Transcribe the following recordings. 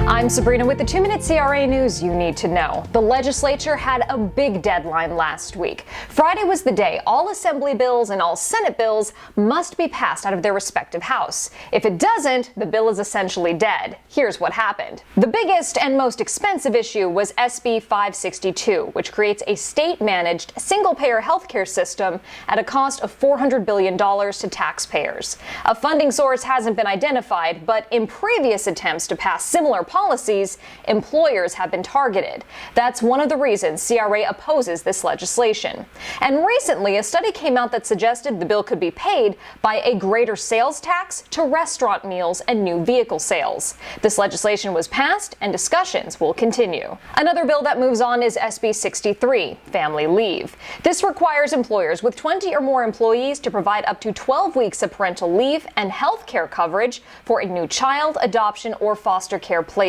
I'm Sabrina with the 2-Minute CRA News you need to know. The legislature had a big deadline last week. Friday was the day all Assembly bills and all Senate bills must be passed out of their respective House. If it doesn't, the bill is essentially dead. Here's what happened. The biggest and most expensive issue was SB 562, which creates a state-managed single-payer healthcare system at a cost of $400 billion to taxpayers. A funding source hasn't been identified, but in previous attempts to pass similar policies, employers have been targeted. That's one of the reasons CRA opposes this legislation. And recently, a study came out that suggested the bill could be paid by a greater sales tax to restaurant meals and new vehicle sales. This legislation was passed, and discussions will continue. Another bill that moves on is SB 63, Family Leave. This requires employers with 20 or more employees to provide up to 12 weeks of parental leave and health care coverage for a new child, adoption, or foster care placement.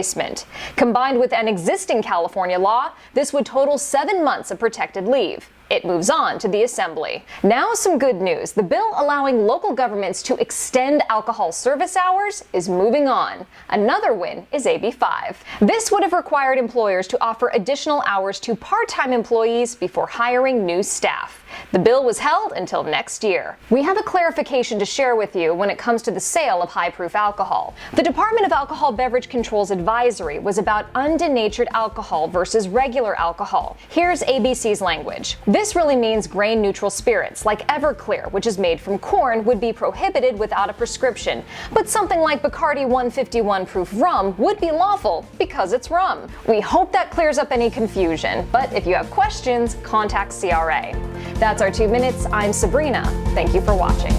Combined with an existing California law, this would total 7 months of protected leave. It moves on to the Assembly. Now some good news. The bill allowing local governments to extend alcohol service hours is moving on. Another win is AB 5. This would have required employers to offer additional hours to part-time employees before hiring new staff. The bill was held until next year. We have a clarification to share with you when it comes to the sale of high-proof alcohol. The Department of Alcohol Beverage Control's advisory was about undenatured alcohol versus regular alcohol. Here's ABC's language. This really means grain-neutral spirits, like Everclear, which is made from corn, would be prohibited without a prescription. But something like Bacardi 151 proof rum would be lawful because it's rum. We hope that clears up any confusion, but if you have questions, contact CRA. That's our 2 minutes. I'm Sabrina. Thank you for watching.